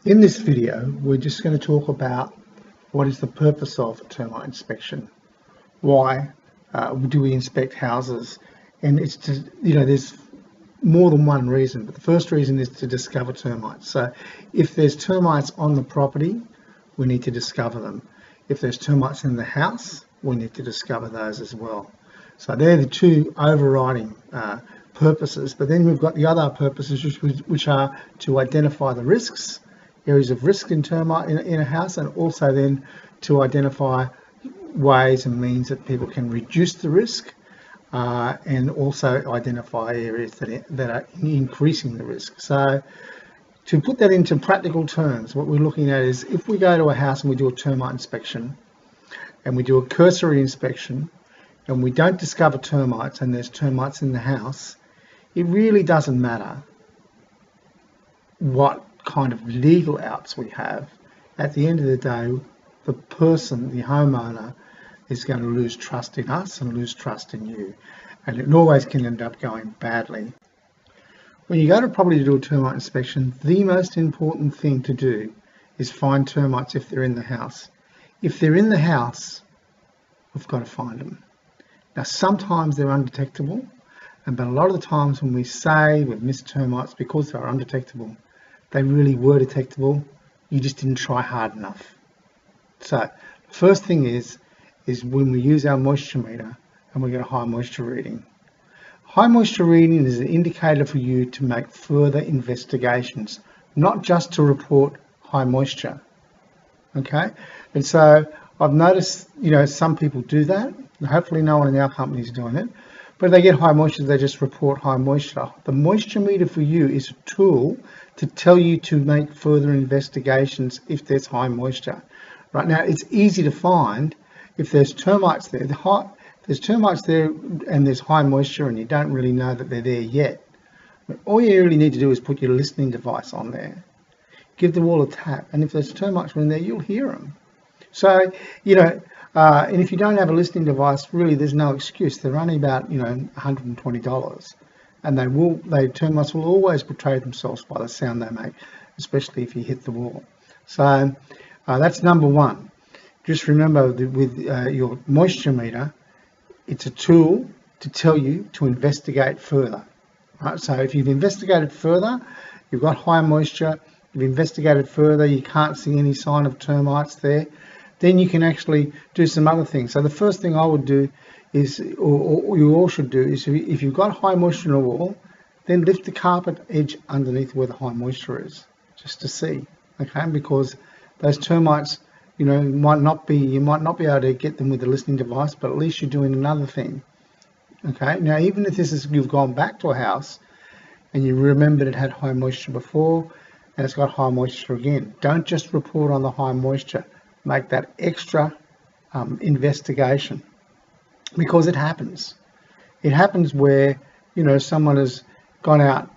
In this video, we're just going to talk about what is the purpose of a termite inspection. Why do we inspect houses? And it's to, there's more than one reason, but the first reason is to discover termites. So if there's termites on the property, we need to discover them. If there's termites in the house, we need to discover those as well. So they're the two overriding purposes, but then we've got the other purposes which are to identify the risks, areas of risk in termite in a house, and also then to identify ways and means that people can reduce the risk and also identify areas that are increasing the risk. So to put that into practical terms, what we're looking at is if we go to a house and we do a termite inspection and we do a cursory inspection and we don't discover termites and there's termites in the house, it really doesn't matter what kind of legal outs we have. At the end of the day, the person, the homeowner, is going to lose trust in us and lose trust in you, and it always can end up going badly. When you go to a property to do a termite inspection, the most important thing to do is find termites if they're in the house. If they're in the house, we've got to find them. Now sometimes they're undetectable, but a lot of the times when we say we've missed termites because they're undetectable, they really were detectable, you just didn't try hard enough. So the first thing is when we use our moisture meter and we get a high moisture reading. High moisture reading is an indicator for you to make further investigations, not just to report high moisture. Okay, and so I've noticed, some people do that. Hopefully no one in our company is doing it. But if they get high moisture, they just report high moisture. The moisture meter for you is a tool to tell you to make further investigations if there's high moisture. Right now, it's easy to find if there's termites there. There's termites there and there's high moisture and you don't really know that they're there yet. But all you really need to do is put your listening device on there. Give the wall a tap, and if there's termites in there, you'll hear them. So, and if you don't have a listening device, really there's no excuse. They're only about, $120, and termites will always betray themselves by the sound they make, especially if you hit the wall. So that's number one. Just remember that with your moisture meter, it's a tool to tell you to investigate further. Right? So if you've investigated further, you've got high moisture, you've investigated further, you can't see any sign of termites there, then you can actually do some other things. So the first thing I would do is, or you all should do, is if you've got high moisture in a wall, then lift the carpet edge underneath where the high moisture is, just to see, okay? Because those termites, you might not be able to get them with the listening device, but at least you're doing another thing, okay? Now, even if you've gone back to a house and you remembered it had high moisture before and it's got high moisture again, don't just report on the high moisture. Make that extra investigation, because it happens. It happens where, someone has gone out,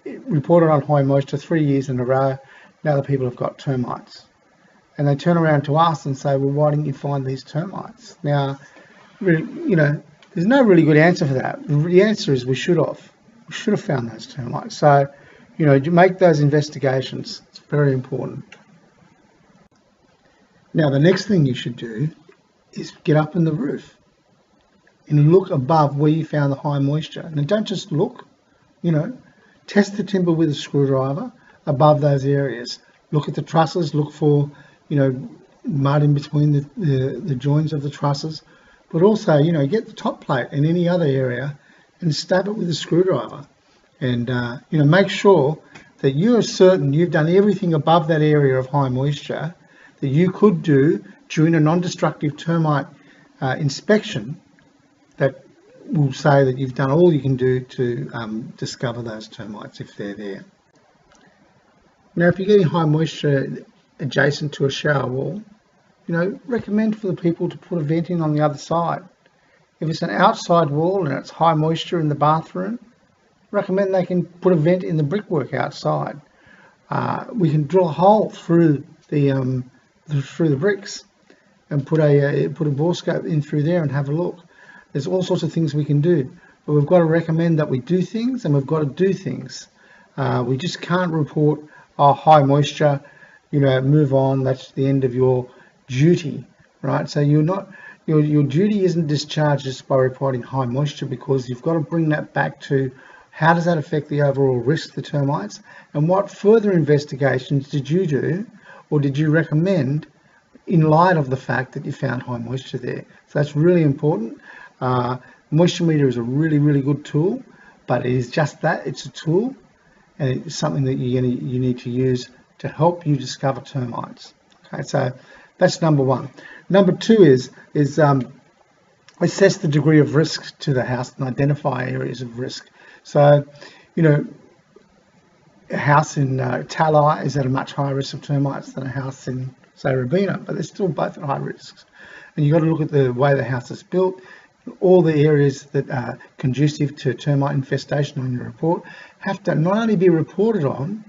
reported on high moisture 3 years in a row. Now the people have got termites. And they turn around to us and say, well, why didn't you find these termites? Now, there's no really good answer for that. The answer is we should have found those termites. So, to make those investigations, it's very important. Now, the next thing you should do is get up in the roof and look above where you found the high moisture. And don't just look, test the timber with a screwdriver above those areas. Look at the trusses, look for, mud in between the joints of the trusses. But also, get the top plate in any other area and stab it with a screwdriver. And, make sure that you are certain you've done everything above that area of high moisture that you could do during a non-destructive termite inspection that will say that you've done all you can do to discover those termites if they're there. Now, if you're getting high moisture adjacent to a shower wall, recommend for the people to put a vent in on the other side. If it's an outside wall and it's high moisture in the bathroom, recommend they can put a vent in the brickwork outside. We can drill a hole through the bricks and put a borescope in through there and have a look. There's all sorts of things we can do, but we've got to recommend that we do things, and we've got to do things. We just can't report high moisture move on. That's the end of your duty, right? So you're not, your duty isn't discharged just by reporting high moisture, because you've got to bring that back to how does that affect the overall risk to termites, and what further investigations did you do or did you recommend in light of the fact that you found high moisture there. So that's really important. Moisture meter is a really, really good tool, but it is just that, it's a tool, and it's something that you need to use to help you discover termites. Okay, so that's number one. Number two is assess the degree of risk to the house and identify areas of risk. So, a house in Talai is at a much higher risk of termites than a house in, say, Robina, but they're still both at high risks. And you've got to look at the way the house is built. All the areas that are conducive to termite infestation on your report have to not only be reported on,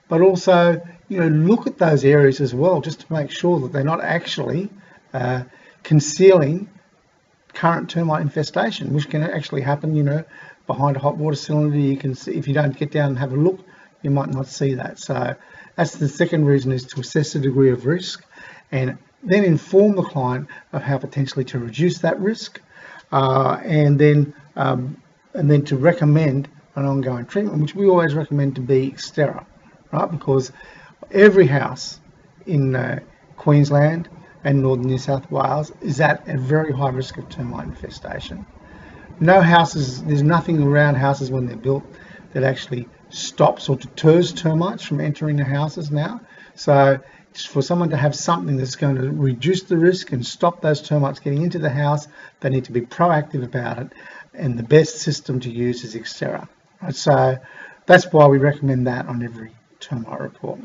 but also, look at those areas as well, just to make sure that they're not actually concealing current termite infestation, which can actually happen, behind a hot water cylinder. You can see, if you don't get down and have a look, you might not see that. So that's the second reason, is to assess the degree of risk and then inform the client of how potentially to reduce that risk, and then to recommend an ongoing treatment, which we always recommend to be Xterra, right? Because every house in Queensland and northern New South Wales is at a very high risk of termite infestation. No houses, there's nothing around houses when they're built that actually stops or deters termites from entering the houses now. So for someone to have something that's going to reduce the risk and stop those termites getting into the house, they need to be proactive about it, and the best system to use is Xterra. Right? So that's why we recommend that on every termite report.